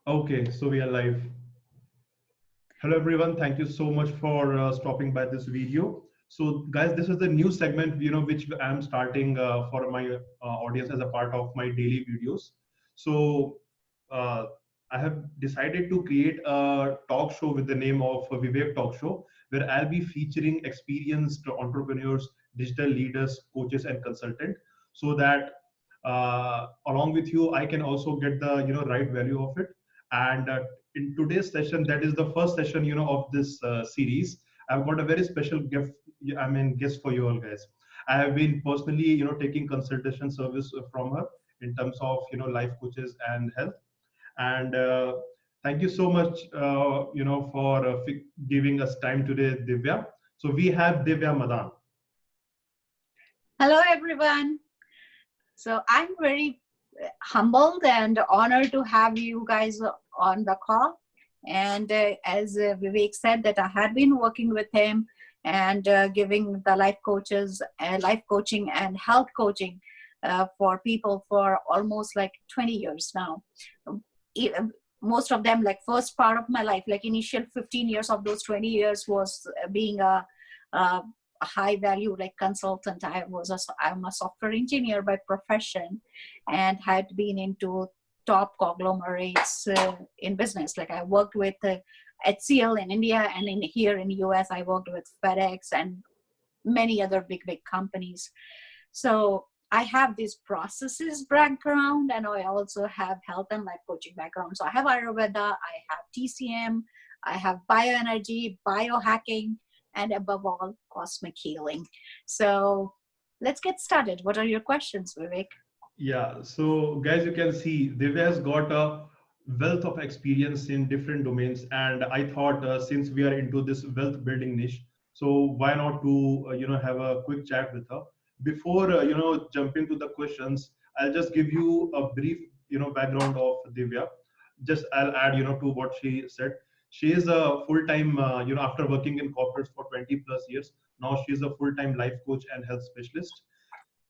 Okay, so we are live. Hello everyone, thank you so much for stopping by this video. So guys, this is the new segment, which I'm starting for my audience as a part of my daily videos. So uh, I have decided to create a talk show with the name of Vivek Talk Show, where I'll be featuring experienced entrepreneurs, digital leaders, coaches, and consultant, so that along with you, I can also get the right value of it. And in today's session, that is the first session of this series. I've got a very special gift, guest for you all guys. I have been personally taking consultation service from her in terms of life coaches and health. And thank you so much for giving us time today, Divya. So we have Divya Madan. Hello, everyone. So I'm very humbled and honored to have you guys on the call. And as Vivek said, that I had been working with him and giving the life coaching and health coaching for people for almost like 20 years now. E- Most of them, like first part of my life, like initial 15 years of those 20 years was being a high value like consultant. I'm a software engineer by profession and had been into top conglomerates in business. Like I worked with HCL in India, and in here in the US I worked with FedEx and many other big companies. So I have this processes background, and I also have health and life coaching background. So I have Ayurveda, I have TCM, I have bioenergy, biohacking, and above all, cosmic healing. So let's get started. What are your questions, Vivek? Yeah, so guys, you can see Divya has got a wealth of experience in different domains, and I thought since we are into this wealth building niche, so why not to have a quick chat with her before jumping to the questions. I'll just give you a brief background of Divya. Just I'll add to what she said. She is a full time after working in corporates for 20 plus years. Now she is a full time life coach and health specialist.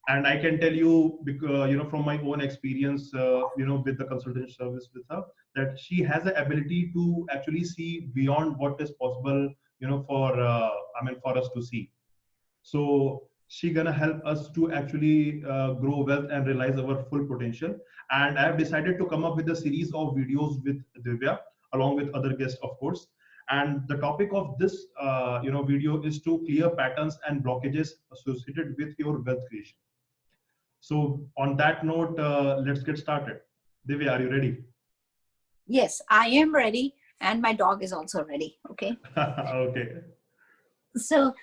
And I can tell you because from my own experience with the consultation service with her, that she has the ability to actually see beyond what is possible for for us to see. So she gonna help us to actually grow wealth and realize our full potential. And I have decided to come up with a series of videos with Divya along with other guests, of course. And the topic of this video is to clear patterns and blockages associated with your wealth creation. So on that note, let's get started. Divya, are you ready? Yes, I am ready, and my dog is also ready. Okay. Okay. So,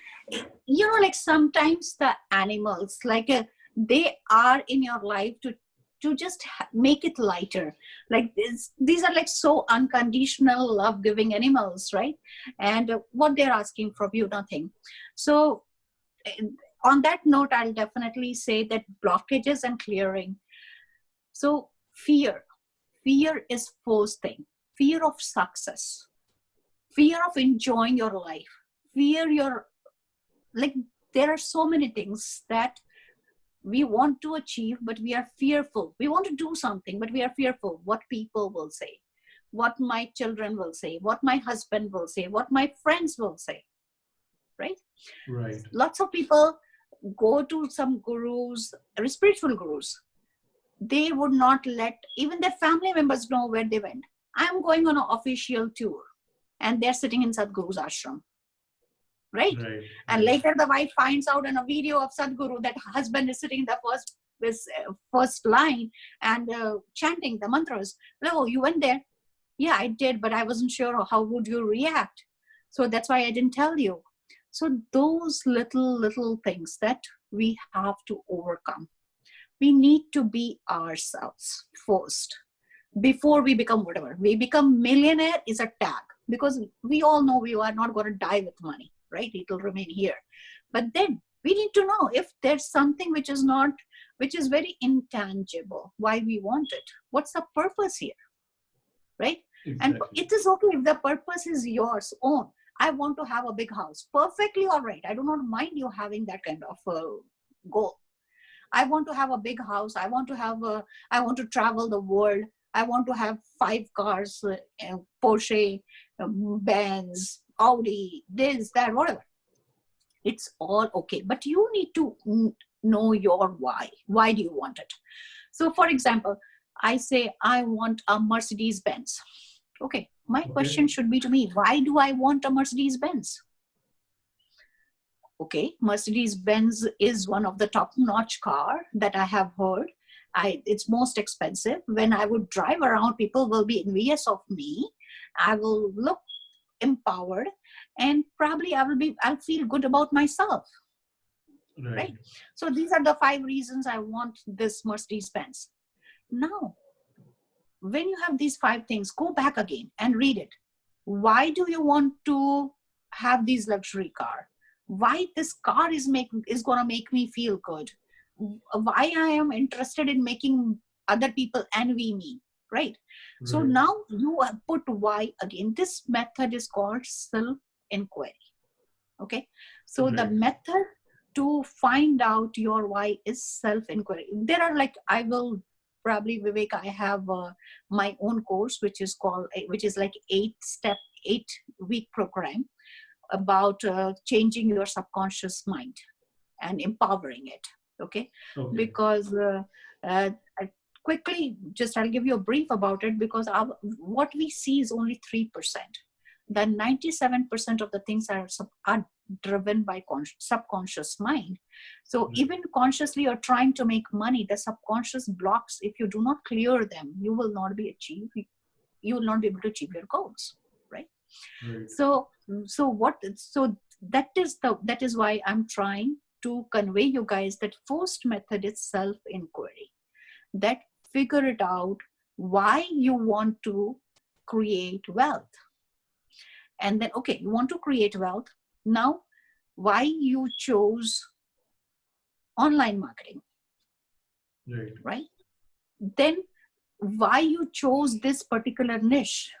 like sometimes the animals, like they are in your life to just make it lighter. Like these are like so unconditional love giving animals, right? And what they're asking from you, nothing. So uh, on that note, I'll definitely say that blockages and clearing. So fear is first thing. Fear of success, fear of enjoying your life, fear your, like, there are so many things that we want to achieve, but we are fearful. We want to do something, but we are fearful what people will say, what my children will say, what my husband will say, what my friends will say, right? Right. Lots of people go to some gurus, spiritual gurus. They would not let even their family members know where they went. I'm going on an official tour, and they're sitting in Sadhguru's ashram, right? Right. And Right. later the wife finds out in a video of Sadhguru that husband is sitting in the first line and chanting the mantras. Oh, you went there? Yeah, I did, but I wasn't sure how would you react. So that's why I didn't tell you. So those little things that we have to overcome. We need to be ourselves first before we become whatever. We become millionaire is a tag, because we all know we are not going to die with money, right? It will remain here. But then we need to know if there's something which is very intangible, why we want it. What's the purpose here, right? And Exactly. it is okay if the purpose is yours own. I want to have a big house. Perfectly all right. I do not mind you having that kind of goal. I want to have a big house. I want to travel the world. I want to have 5 cars, Porsche, Benz, Audi, this, that, whatever. It's all okay. But you need to know your why. Why do you want it? So for example, I say I want a Mercedes Benz. Okay. My Okay. question should be to me, why do I want a Mercedes Benz? Okay, Mercedes Benz is one of the top notch car that I have heard. It's most expensive. When I would drive around, people will be envious of me. I will look empowered, and probably I'll feel good about myself, Right. right? So these are the 5 reasons I want this Mercedes Benz. Now, when you have these 5 things, go back again and read it. Why do you want to have these luxury car? Why this car is going to make me feel good? Why I am interested in making other people envy me, right? So Right. now you put why again. This method is called self inquiry. Okay, so the Right. method to find out your why is self inquiry. There are, like, I will probably, Vivek, I have my own course which is like 8 week program about changing your subconscious mind and empowering it. Okay, Okay. because I quickly, just I'll give you a brief about it, because what we see is only 3%. Then 97% of the things are driven by subconscious mind. So Right. even consciously you're trying to make money, the subconscious blocks, if you do not clear them, you will not be able to achieve your goals, right? Right. So that is why I'm trying to convey you guys that first method is self inquiry, that figure it out why you want to create wealth. And then, okay, you want to create wealth. Now, why you chose online marketing, Right. right? Then why you chose this particular niche?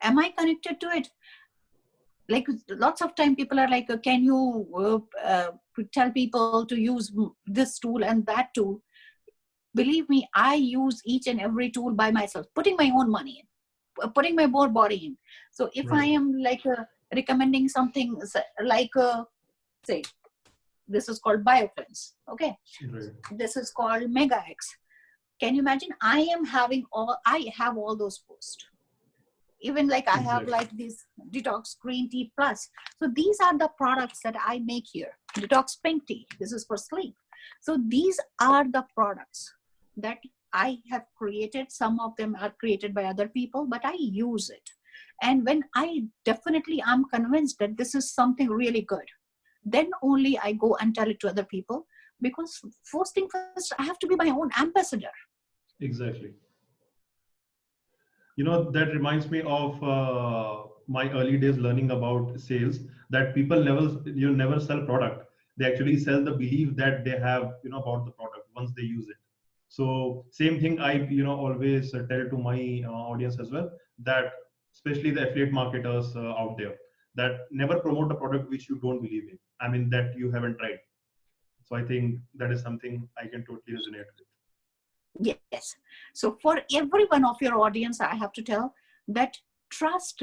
Am I connected to it? Like, lots of time people are like, can you tell people to use this tool and that tool? Believe me, I use each and every tool by myself, putting my own money in, putting my more body in. So if I Right. am like recommending something like say, this is called BioCleanse. Okay, Right. this is called Mega X. Can you imagine? I have all those posts. Even like I have Exactly. like this detox green tea plus. So these are the products that I make here. Detox pink tea. This is for sleep. So these are the products that I have created. Some of them are created by other people, but I use it. And when I'm convinced that this is something really good, then only I go and tell it to other people. Because first thing first, I have to be my own ambassador. Exactly. That reminds me of my early days learning about sales, that people never sell product. They actually sell the belief that they have about the product once they use it. So same thing I always tell to my audience as well, that especially the affiliate marketers out there, that never promote a product which you don't believe in, I mean, that you haven't tried. So I think that is something I can totally resonate with. Yes. So for every one of your audience, I have to tell that trust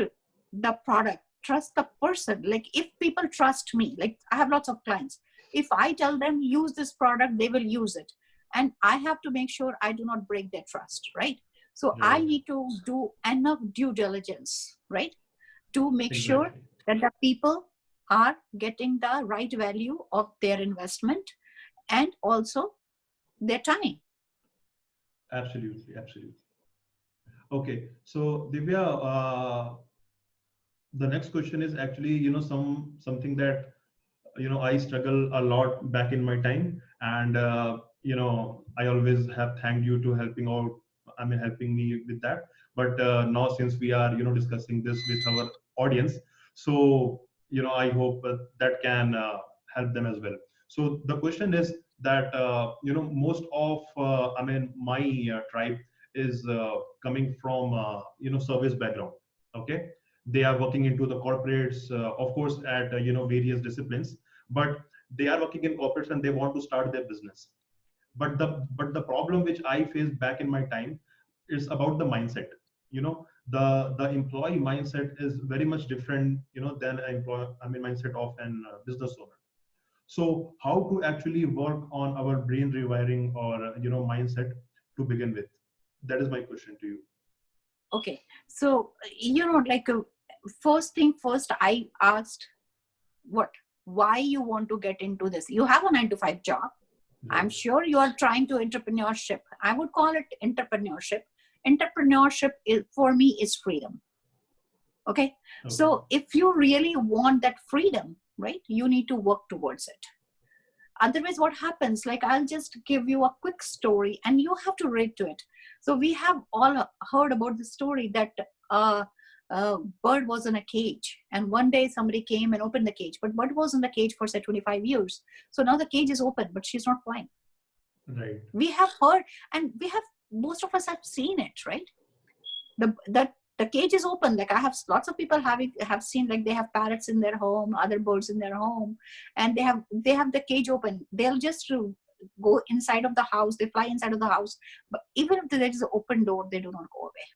the product, trust the person. Like, if people trust me, like I have lots of clients, if I tell them use this product, they will use it. And I have to make sure I do not break their trust, right? So I Right. need to do enough due diligence, right? To make sure Exactly. that the people are getting the right value of their investment, and also their time. Absolutely. Absolutely. Okay, so Divya, the next question is actually, something that I struggle a lot back in my time, and I always have thanked you to helping out. I mean, helping me with that. But now, since we are discussing this with our audience, so I hope that can help them as well. So the question is that most of I mean my tribe is coming from service background. Okay, they are working into the corporates, of course, at various disciplines, but they are working in corporates and they want to start their business. But the problem which I faced back in my time, it's about the mindset. The employee mindset is very much different, than an employee, mindset of an business owner. So how to actually work on our brain rewiring or mindset to begin with? That is my question to you. Okay. So, like first thing first, I asked what, why you want to get into this. You have a 9 to 5 job. Right. I'm sure you are trying to entrepreneurship. I would call it entrepreneurship. Entrepreneurship is, for me, is freedom. Okay. So if you really want that freedom, right, you need to work towards it. Otherwise, what happens, like, I'll just give you a quick story and you have to relate to it. So we have all heard about the story that a bird was in a cage, and one day somebody came and opened the cage, but bird was in the cage for say 25 years. So now the cage is open, but she's not flying. Right. We have heard, and we have, most of us have seen it, right? The cage is open. Like, I have lots of people have seen, like, they have parrots in their home, other birds in their home, and they have the cage open. They'll just go inside of the house. They fly inside of the house, but even if there is an open door, they do not go away,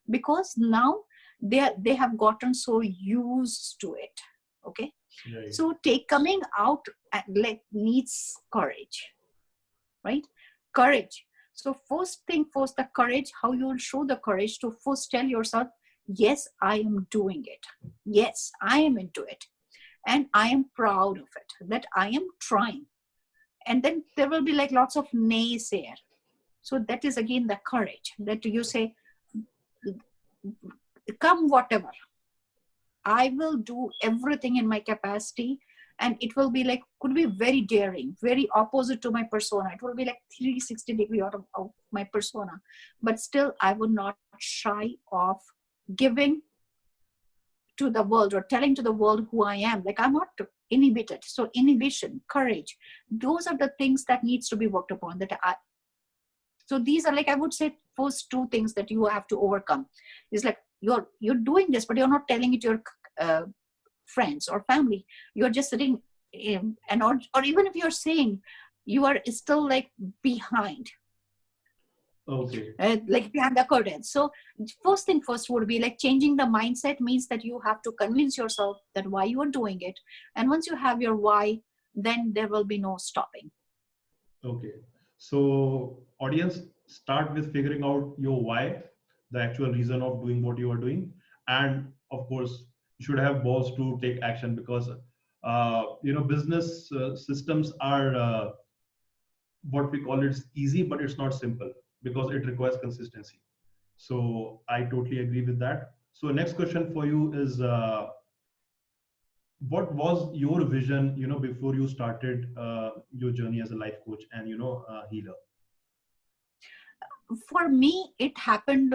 because now they have gotten so used to it. Okay. Right. So coming out, like, needs courage, right? Courage. So first thing first, the courage, how you will show the courage to first tell yourself, yes, I am doing it. Yes, I am into it. And I am proud of it, that I am trying. And then there will be like lots of naysayer. So that is again the courage, that you say, come whatever, I will do everything in my capacity. And it will be like, could be very daring, very opposite to my persona. It will be like 360-degree out of my persona. But still, I would not shy of giving to the world or telling to the world who I am. Like, I'm not inhibited. So inhibition, courage, those are the things that needs to be worked upon. So these are, like, I would say, first 2 things that you have to overcome. Is like, you're doing this, but you're not telling it to your friends or family. You're just sitting in, and or even if you're saying, you are still like behind. Okay. Like behind the curtain. So first thing first would be like, changing the mindset means that you have to convince yourself that why you are doing it. And once you have your why, then there will be no stopping. Okay. So audience, start with figuring out your why, the actual reason of doing what you are doing. And of course, you should have balls to take action, because business systems are what we call it easy, but it's not simple, because it requires consistency. So I totally agree with that. So next question for you is, what was your vision, before you started your journey as a life coach and healer? For me, it happened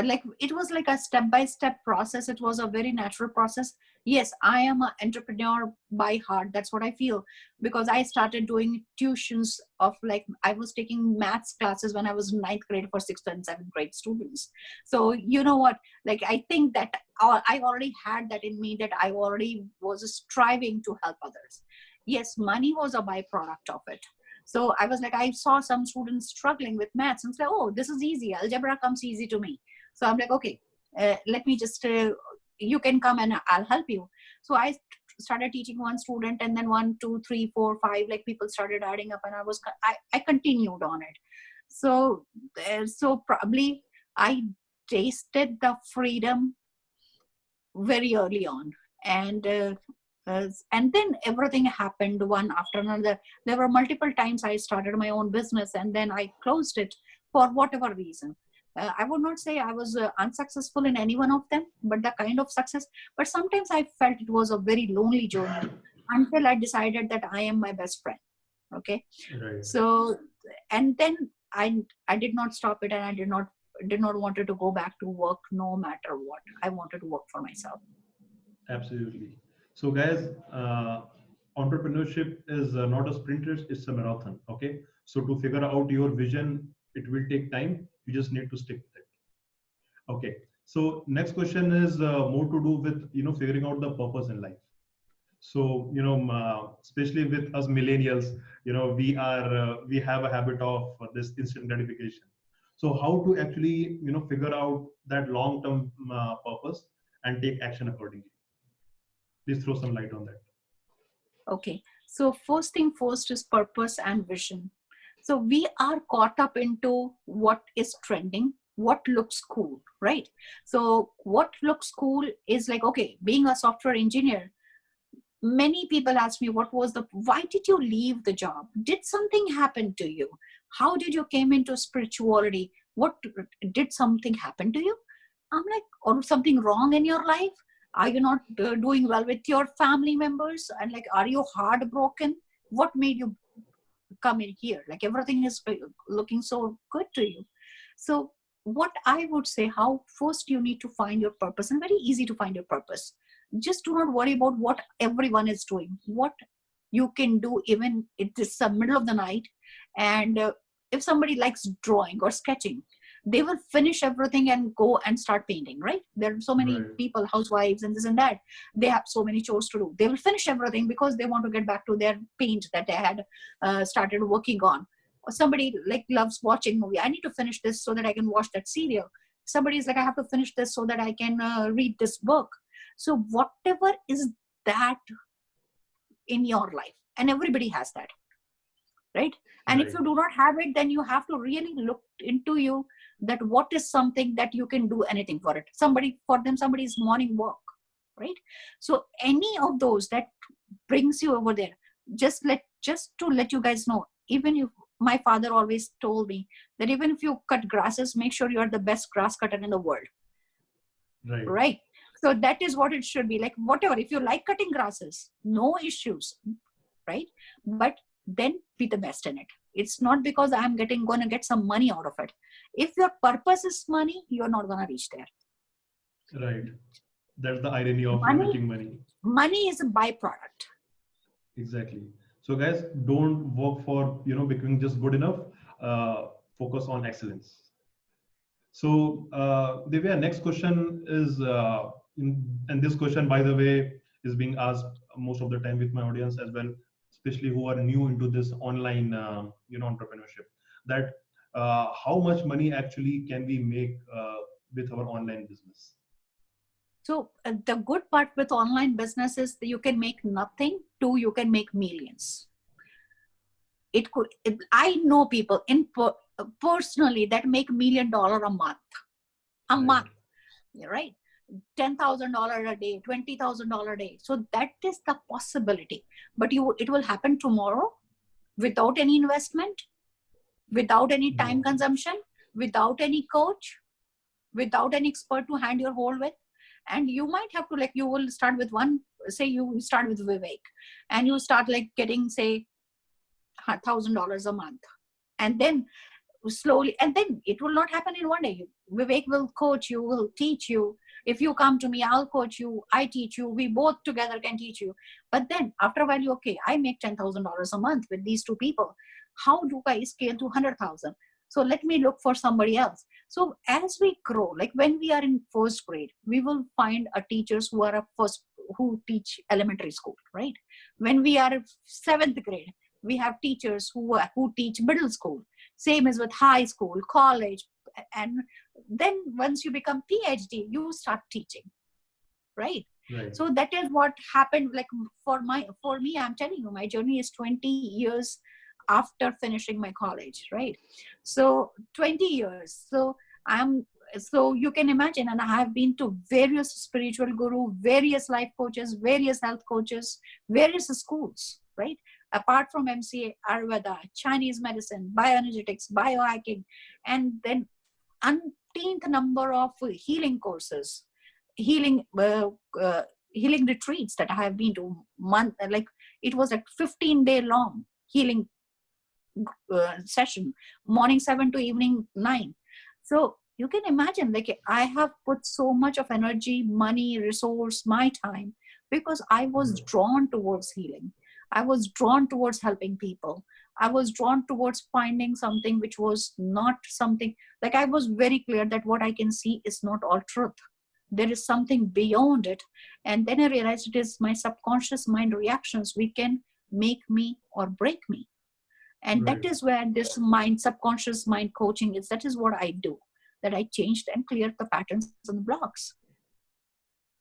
like, it was like a step-by-step process. It was a very natural process. Yes, I am an entrepreneur by heart. That's what I feel, because I started doing tuitions of, like, I was taking maths classes when I was in 9th grade for 6th and 7th grade students. So you know what, like, I think that I already had that in me, that I already was striving to help others. Yes, money was a byproduct of it. So I was like, I saw some students struggling with maths, and it's like, oh, this is easy. Algebra comes easy to me. So I'm like, okay, let me just, you can come and I'll help you. So I started teaching one student, and then 1, 2, 3, 4, 5, like, people started adding up, and I continued on it. So probably I tasted the freedom very early on. And then everything happened one after another. There were multiple times I started my own business, and then I closed it for whatever reason. I would not say I was unsuccessful in any one of them, but the kind of success. But sometimes I felt it was a very lonely journey, until I decided that I am my best friend. Okay. Right. So, and then I did not stop it, and I did not wanted to go back to work no matter what. I wanted to work for myself. Absolutely. So guys, entrepreneurship is not a sprint race, it's a marathon. Okay. So to figure out your vision, it will take time. You just need to stick with it. Okay. So next question is more to do with, figuring out the purpose in life. So, especially with us millennials, we have a habit of this instant gratification. So how to actually figure out that long term purpose and take action accordingly? Please throw some light on that. Okay. So first thing first is purpose and vision. So we are caught up into what is trending, what looks cool, right? So what looks cool is like, okay, being a software engineer, many people ask me, why did you leave the job? Did something happen to you? How did you came into spirituality? Did something happen to you? I'm like, or something wrong in your life? Are you not doing well with your family members? And like, are you heartbroken? What made you come in here? Like everything is looking so good to you. So what I would say, how first you need to find your purpose, and very easy to find your purpose. Just do not worry about what everyone is doing. What you can do, even it is the middle of the night, and if somebody likes drawing or sketching, they will finish everything and go and start painting, right? There are so many Right. people, housewives and this and that, they have so many chores to do. They will finish everything because they want to get back to their paint that they had started working on. Or somebody like loves watching movie. I need to finish this so that I can watch that serial. Somebody is like, I have to finish this so that I can read this book. So whatever is that in your life, and everybody has that, right? And if Right. you do not have it, then you have to really look into you, that what is something that you can do anything for it. Somebody's morning walk, right? So any of those that brings you over there, just to let you guys know, even if my father always told me that even if you cut grasses, make sure you are the best grass cutter in the world, Right. right? So that is what it should be. Like, whatever, if you like cutting grasses, no issues, right? But then be the best in it. It's not because I'm gonna get some money out of it. If your purpose is money, you're not gonna reach there. Right. That's the irony of Money, making money. money is a byproduct. Exactly. So guys, don't work for becoming just good enough. Focus on excellence. So Divya, next question is, and this question, by the way, is being asked most of the time with my audience as well, especially who are new into this online, entrepreneurship. That how much money actually can we make with our online business? So the good part with online business is that you can make nothing to you can make millions. I know people personally that make $1 million a month, Right. right? $10,000 a day, $20,000 a day. So that is the possibility. But it will happen tomorrow without any investment, without any time No. consumption, without any coach, without an expert to hand your hold with. And you might have to, like, you will start with say you start with Vivek, and you start like getting, say, $1,000 a month. And then slowly, and then it will not happen in one day. Vivek will coach you, will teach you. If you come to me, I'll coach you, I teach you, we both together can teach you. But then after a while, okay, I make $10,000 a month with these two people. How do I scale to 100,000? So let me look for somebody else. So as we grow, like when we are in first grade, we will find teachers who teach elementary school, right? When we are in seventh grade, we have teachers who teach middle school. Same as with high school, college, and then once you become PhD, you start teaching, right? Right. So that is what happened. Like for me, I'm telling you, my journey is 20 years after finishing my college, right? So 20 years. So you can imagine, and I have been to various spiritual guru, various life coaches, various health coaches, various schools, right? Apart from MCA, Ayurveda, Chinese medicine, bioenergetics, biohacking, and then umpteenth number of healing courses, healing healing retreats that I have been to. Like it was like 15-day long healing session, morning 7 to evening 9. So you can imagine, like I have put so much of energy, money, resource, my time, because I was drawn towards healing. I was drawn towards helping people. I was drawn towards finding something which was not something, like I was very clear that what I can see is not all truth. There is something beyond it. And then I realized it is my subconscious mind reactions which can make me or break me. And that Right. is where this mind, subconscious mind coaching is. That is what I do, that I changed and cleared the patterns and the blocks.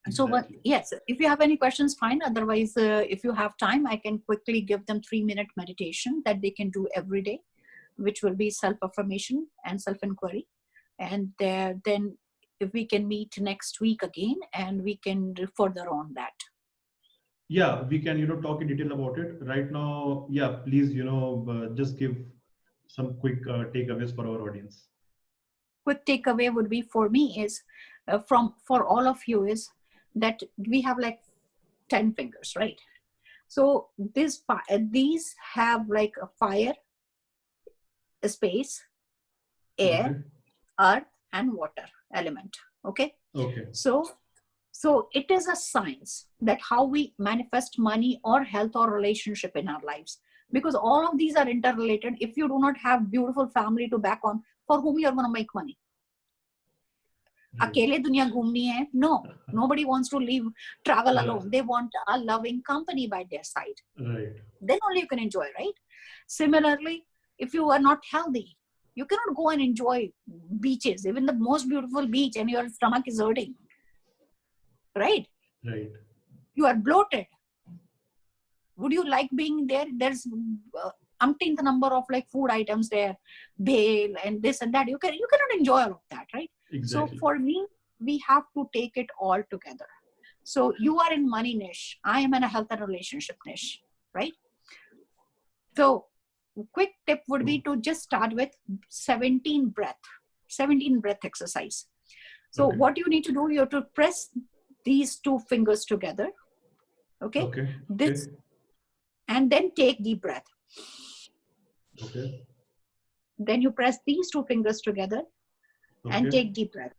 So, but Exactly. yes, if you have any questions, fine. Otherwise, if you have time, I can quickly give them 3-minute meditation that they can do every day, which will be self-affirmation and self-inquiry. And then if we can meet next week again and we can further on that. Yeah, we can, talk in detail about it right now. Yeah, please, just give some quick takeaways for our audience. Quick takeaway would be for me is for all of you is that we have like 10 fingers, right? So these have like a fire, a space, air, Okay. earth, and water element. Okay. Okay. So it is a science that how we manifest money or health or relationship in our lives, because all of these are interrelated. If you do not have beautiful family to back on, for whom you're going to make money? Right. अकेले दुनिया घूमनी है? No, nobody wants to leave, travel Yeah. alone. They want a loving company by their side. Right. Then only you can enjoy, right? Similarly, if you are not healthy, you cannot go and enjoy beaches, even the most beautiful beach, and your stomach is hurting, right? Right. You are bloated. Would you like being there? There's umpteenth number of like food items there, bale and this and that. You cannot enjoy all of that, right? So Exactly. for me, we have to take it all together. So you are in money niche. I am in a health and relationship niche, right? So quick tip would be to just start with 17 breath exercise. So Okay. what you need to do, you have to press these 2 fingers together. Okay. Okay. This, Okay. and then take deep breath. Okay. Then you press these 2 fingers together and Okay. take deep breath.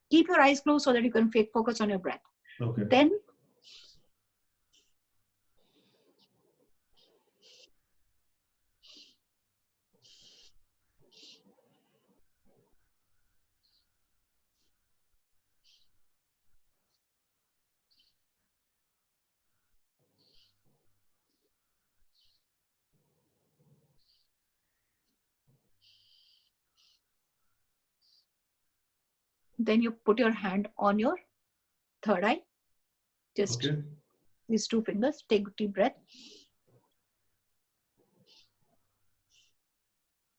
Keep your eyes closed so that you can focus on your breath. Okay. Then you put your hand on your third eye. Just Okay. these 2 fingers. Take a deep breath.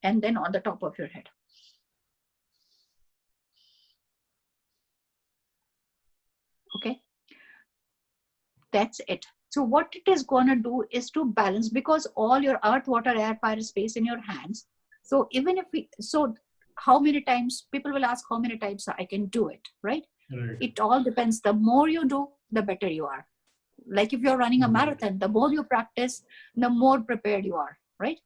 And then on the top of your head. Okay. That's it. So what it is going to do is to balance, because all your earth, water, air, fire, space in your hands. So even if how many times, people will ask how many times I can do it, right? Right. It all depends. The more you do, the better you are. Like if you're running a Right. marathon, the more you practice, the more prepared you are, right?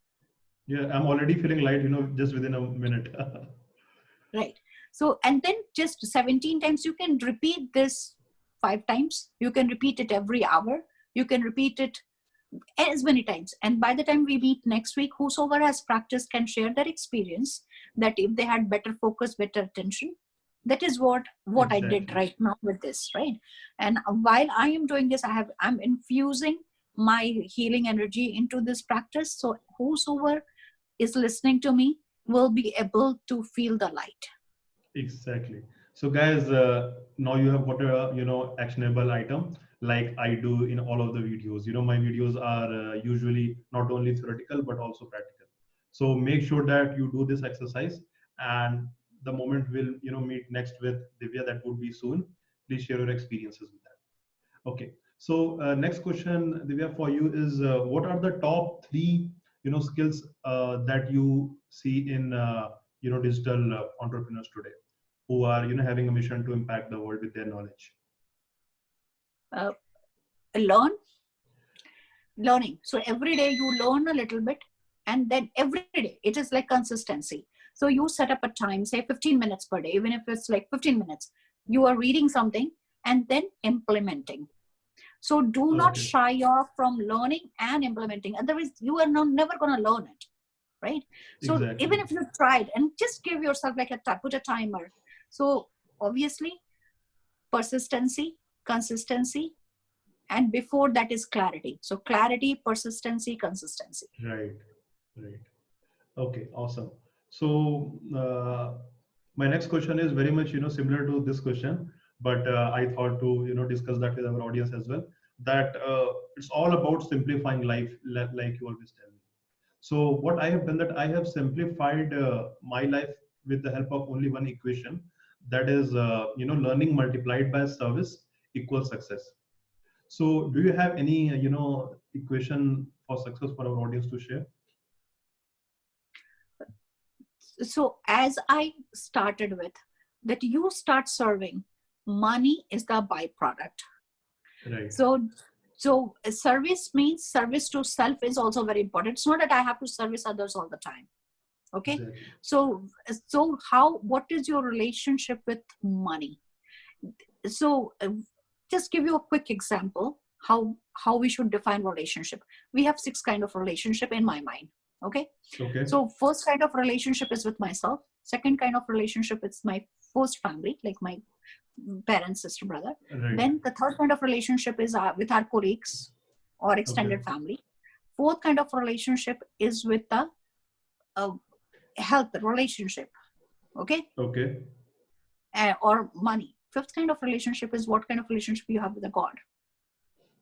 Yeah, I'm already feeling light, just within a minute. Right. So, and then just 17 times, you can repeat this 5 times. You can repeat it every hour. You can repeat it as many times. And by the time we meet next week, whosoever has practiced can share their experience, that if they had better focus, better attention. That is what I did Exactly. right now with this, right? And while I am doing this, I'm infusing my healing energy into this practice. So whosoever is listening to me will be able to feel the light. Exactly. So, guys, now you have got a actionable item like I do in all of the videos. My videos are usually not only theoretical but also practical. So make sure that you do this exercise, and the moment we'll meet next with Divya, that would be soon. Please share your experiences with that. Okay. So next question, Divya, for you is what are the top 3 skills that you see in digital entrepreneurs today, who are having a mission to impact the world with their knowledge? Uh, learning. So every day you learn a little bit, and then every day it is like consistency. So you set up a time, say 15 minutes per day, even if it's like 15 minutes, you are reading something and then implementing. So do not Okay. shy off from learning and implementing. Otherwise, you are never going to learn it, right? So even Exactly. if you tried, and just give yourself like put a timer. So obviously, persistency, consistency, And before that is clarity. So clarity, persistency, consistency. Right. Right. Okay. Awesome. So my next question is very much similar to this question, but I thought to discuss that with our audience as well. That it's all about simplifying life, like you always tell me. So what I have done, that I have simplified my life with the help of only one equation. That is, learning multiplied by service equals success. So do you have any, equation for success for our audience to share? So as I started with, that you start serving, money is the byproduct. Right. So service means service to self is also very important. It's not that I have to service others all the time. Okay. Exactly. So what is your relationship with money? So just give you a quick example how we should define relationship. We have 6 kind of relationship in my mind. Okay. Okay. So first kind of relationship is with myself. Second kind of relationship is my first family, like my parents, sister, brother. Right. Then the third kind of relationship is with our colleagues or extended Okay. family. Fourth kind of relationship is with the health relationship. Okay. Okay. Or money. Fifth kind of relationship is what kind of relationship you have with the God.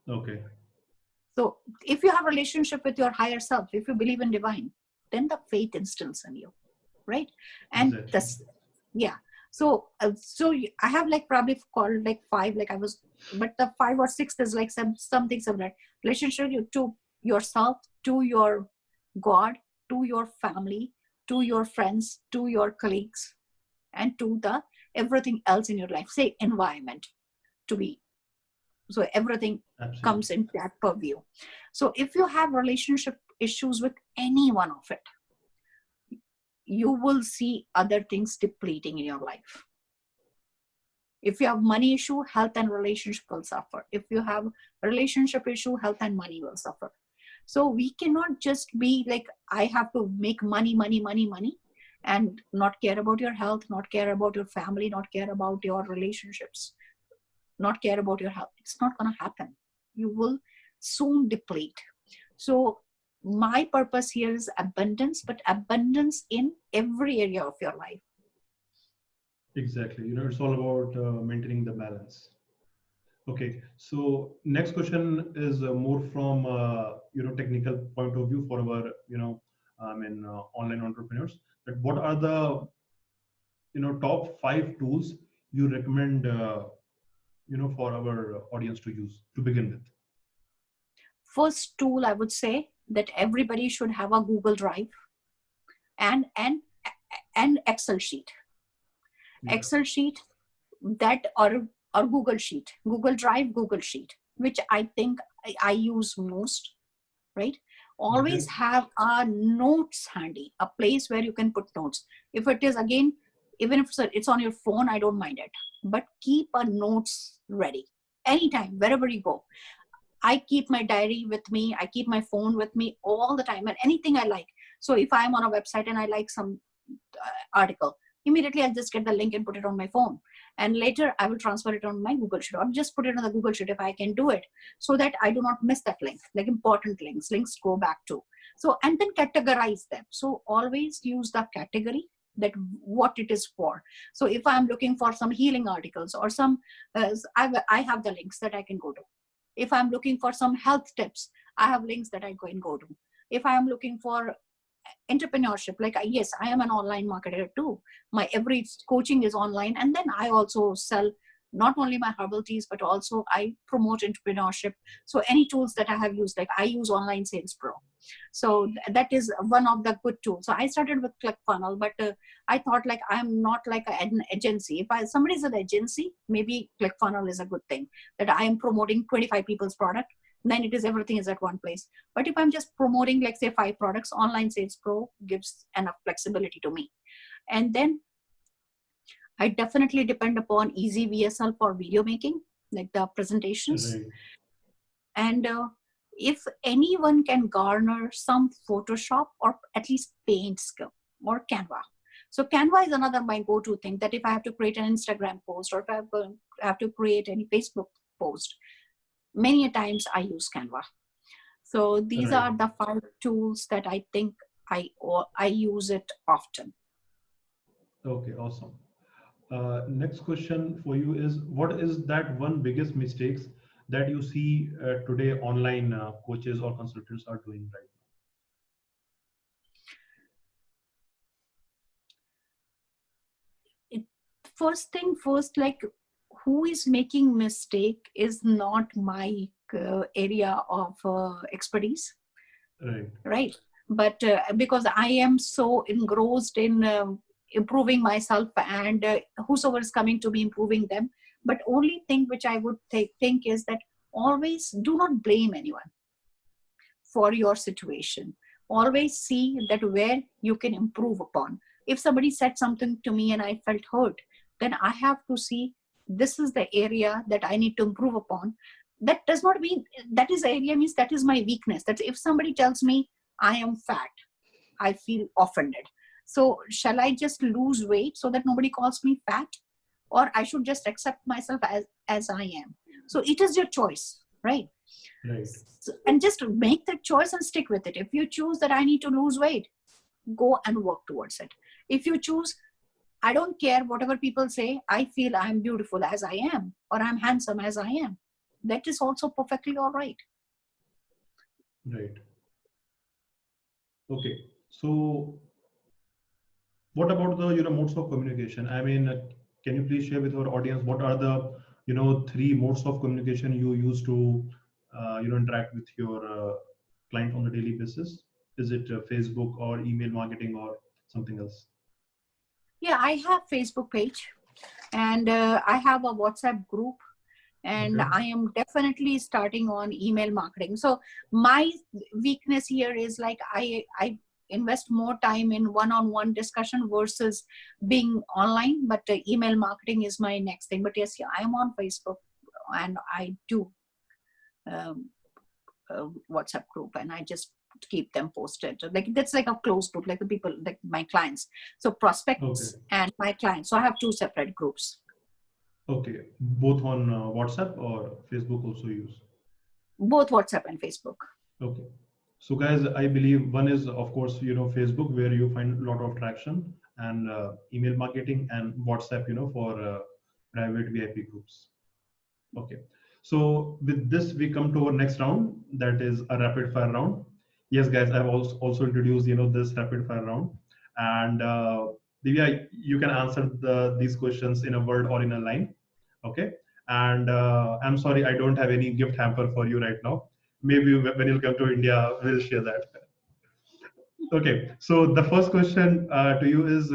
Okay. So if you have a relationship with your higher self, if you believe in divine, then the faith instills in you, right? And Exactly. this, yeah. So I have like probably called like 5, like I was, but the 5 or 6 is like something similar. Relationship to yourself, to your God, to your family, to your friends, to your colleagues, and to the everything else in your life. Say environment to be. So everything Absolutely. comes in that purview. So if you have relationship issues with any one of it, you will see other things depleting in your life. If you have money issue, health and relationship will suffer. If you have relationship issue, health and money will suffer. So we cannot just be like, I have to make money, and not care about your health, not care about your family, not care about your relationships, not care about your health. It's not going to happen. You will soon deplete. So my purpose here is abundance, but abundance in every area of your life. Exactly. It's all about maintaining the balance. Okay. So next question is more from technical point of view for our online entrepreneurs. That what are the top 5 tools you recommend for our audience to use to begin with? First tool, I would say that everybody should have a Google Drive and Excel sheet. Yeah. Excel sheet that or Google Sheet, Google Drive, Google Sheet, which I think I use most, right? Always Okay. have a notes handy, a place where you can put notes. If it is, again, even if it's on your phone, I don't mind it, but keep a notes ready anytime, wherever you go. I keep my diary with me. I keep my phone with me all the time, and anything I like. So if I'm on a website and I like some article, immediately I'll just get the link and put it on my phone. And later I will transfer it on my Google Sheet, or just put it on the Google Sheet if I can do it, so that I do not miss that link, like important links to go back to. So, and then categorize them. So always use the category that what it is for. So if I'm looking for some healing articles or some, I have the links that I can go to. If I'm looking for some health tips, I have links that I can go to. If I am looking for entrepreneurship, like yes, I am an online marketer too. My every coaching is online, and then I also sell not only my herbal teas, but also I promote entrepreneurship. So any tools that I have used, like I use Online Sales Pro. So that is one of the good tools. So I started with ClickFunnels, but I thought like I'm not like an agency. If somebody's an agency, maybe ClickFunnels is a good thing, that I am promoting 25 people's product. Then it is everything is at one place. But if I'm just promoting, like say 5 products, Online Sales Pro gives enough flexibility to me. And then I definitely depend upon Easy VSL for video making, like the presentations. Right. And if anyone can garner some Photoshop or at least paint skill or Canva. So Canva is another my go-to thing, that if I have to create an Instagram post, or if I have to create any Facebook post, Many a times I use Canva. So these Right. are the 5 tools that I think I use it often. Okay, awesome. Next question for you is, what is that one biggest mistakes that you see today online coaches or consultants are doing right It, first thing first, like, who is making mistake is not my area of expertise, now? Right. right? But because I am so engrossed in improving myself, and whosoever is coming to me, improving them. But only thing which I would think is that always do not blame anyone for your situation. Always see that where you can improve upon. If somebody said something to me and I felt hurt, then I have to see this is the area that I need to improve upon. That does not mean that is the area means that is my weakness. That if somebody tells me I am fat, I feel offended. So shall I just lose weight so that nobody calls me fat? Or I should just accept myself as I am? So it is your choice, right? Right. And just make that choice and stick with it. If you choose that I need to lose weight, go and work towards it. If you choose, I don't care whatever people say, I feel I'm beautiful as I am, or I'm handsome as I am, that is also perfectly all right. Right. Okay. So what about the modes of communication? I mean, can you please share with our audience what are the three modes of communication you use to interact with your client on a daily basis? Is it Facebook or email marketing or something else? Yeah, I have Facebook page, and I have a WhatsApp group, and Okay. I am definitely starting on email marketing. So my weakness here is like I invest more time in one-on-one discussion versus being online. But email marketing is my next thing. But yes, yeah, I am on Facebook, and I do um, WhatsApp group, and I just keep them posted. Like that's like a closed group, like the people, like my clients. So Okay. prospects and my clients. So I have 2 separate groups. Okay. Both on WhatsApp or Facebook also use? Both WhatsApp and Facebook. Okay. So guys, I believe one is of course, Facebook where you find a lot of traction and email marketing and WhatsApp, for private VIP groups. Okay. So with this, we come to our next round. That is a rapid fire round. Yes, guys, I've also introduced, this rapid fire round. And Divya, you can answer these questions in a word or in a line. Okay. And I'm sorry, I don't have any gift hamper for you right now. Maybe when you'll come to India, we'll share that. Okay. So the first question to you is,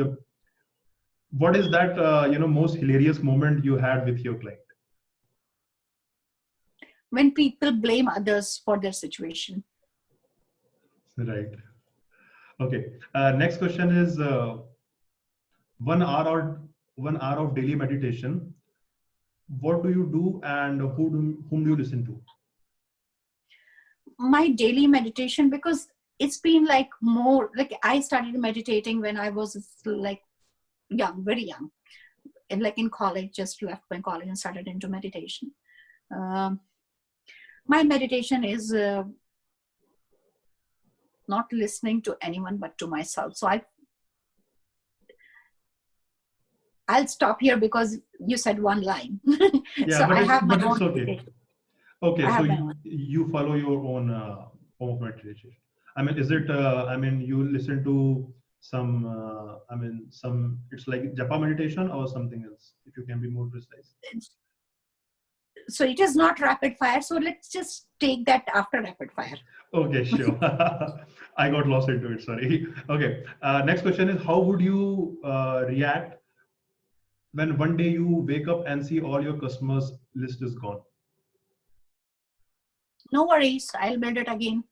what is that most hilarious moment you had with your client? When people blame others for their situation. Right. Okay. Next question is 1 hour or 1 hour of daily meditation. What do you do and whom do you listen to? My daily meditation, because it's been like more like I started meditating when I was like young, very young, and like in college, just left my college and started into meditation. Um, my meditation is not listening to anyone but to myself. So I'll stop here because you said one line. Yeah, So but I it's have my but own it's okay. meditation. Okay, I so have my you, own. you follow your own form of meditation. I mean, is it? I mean, you listen to some. I mean, some. It's like japa meditation or something else. If you can be more precise. So it is not rapid fire. So let's just take that after rapid fire. Okay, sure. I got lost into it. Sorry. Okay. Next question is, how would you react when one day you wake up and see all your customers list is gone? No worries. I'll build it again.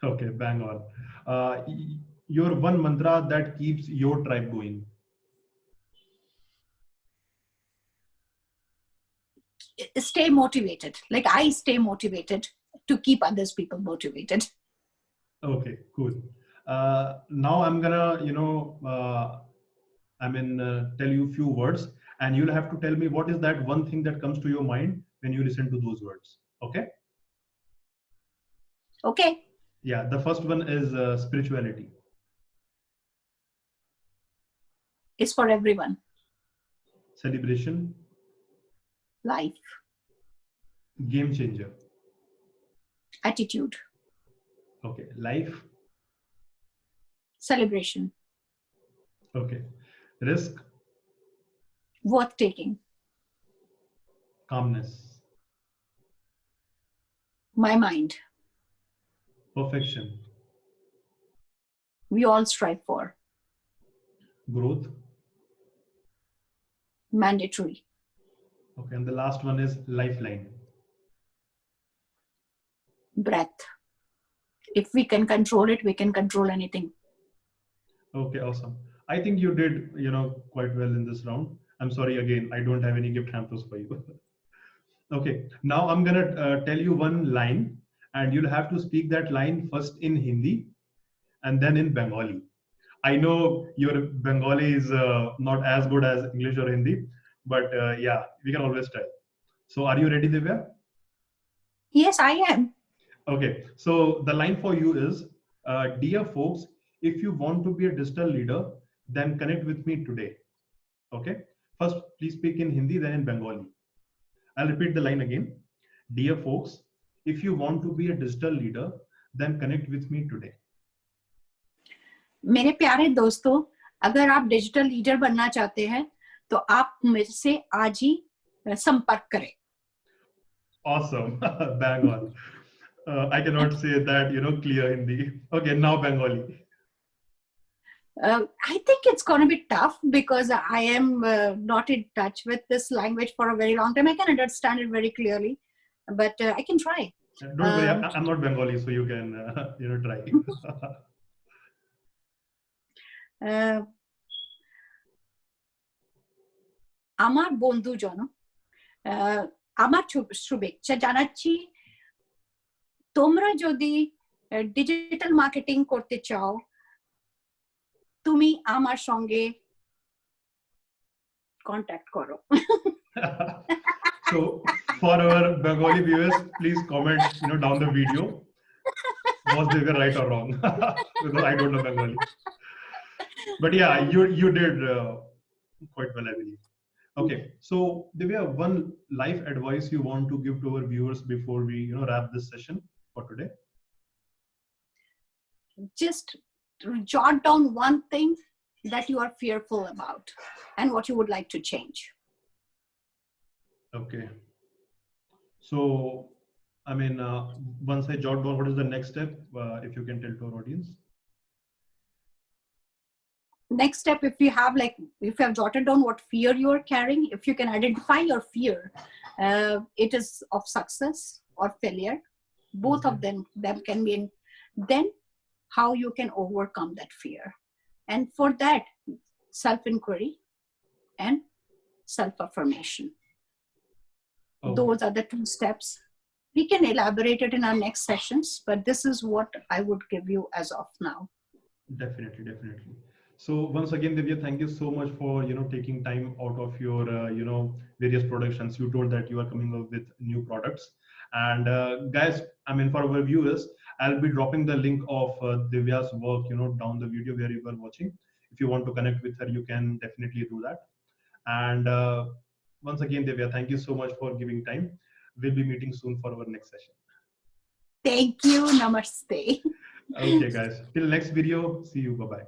Okay, bang on. Your one mantra that keeps your tribe going. Stay motivated. Like I stay motivated to keep others people motivated. Okay, cool. Now I'm gonna tell you a few words, and you'll have to tell me what is that one thing that comes to your mind when you listen to those words. Okay. Okay. Yeah, the first one is spirituality. It's for everyone. Celebration. Life. Game changer. Attitude. Okay. Life. Celebration. Okay. Risk. Worth taking. Calmness. My mind. Perfection. We all strive for. Growth. Mandatory. Okay. And the last one is lifeline. Breath. If we can control it, we can control anything. Okay, awesome. I think you did, quite well in this round. I'm sorry again, I don't have any gift hampers for you. Okay, now I'm gonna tell you one line, and you'll have to speak that line first in Hindi and then in Bengali. I know your Bengali is not as good as English or Hindi, but yeah, we can always try. So, are you ready, Divya? Yes, I am. Okay, so the line for you is, dear folks, if you want to be a digital leader, then connect with me today. Okay, first please speak in Hindi, then in Bengali. I'll repeat the line again. Dear folks, if you want to be a digital leader, then connect with me today. मेरे प्यारे दोस्तों, अगर आप digital leader बनना चाहते हैं तो आप मेरे से आज ही संपर्क करें. Awesome. Bang on. I cannot say that, clear Hindi. Okay, now Bengali. I think it's going to be tough because I am not in touch with this language for a very long time. I can understand it very clearly, but I can try. Don't worry, I'm not Bengali, so you can, try. আমার বন্ধুজন, আমার শুভেচ্ছা জানাচ্ছি. তোমরা যদি digital marketing করতে চাও, তুমি আমার সঙ্গে কন্ট্যাক্ট করো. So for our Bengali viewers, please comment, down the video. Was Divya right or wrong? Because I don't know Bengali. But yeah, you did quite well, I believe. Okay, so Divya, one life advice you want to give to our viewers before we, wrap this session for today? Just jot down one thing that you are fearful about and what you would like to change. Okay. So, I mean, once I jot down, what is the next step? If you can tell to our audience. Next step, if you have jotted down what fear you are carrying, if you can identify your fear, it is of success or failure. Both of them can be in. Then how you can overcome that fear. And for that, self-inquiry and self-affirmation. Okay. Those are the two steps. We can elaborate it in our next sessions, but this is what I would give you as of now. Definitely. So once again, Divya, thank you so much for, taking time out of your, various productions. You told that you are coming up with new products. And guys, I mean, for our viewers, I'll be dropping the link of Divya's work, down the video where you are watching. If you want to connect with her, you can definitely do that. And once again, Divya, thank you so much for giving time. We'll be meeting soon for our next session. Thank you. Namaste. Okay, guys. Till next video. See you. Bye-bye.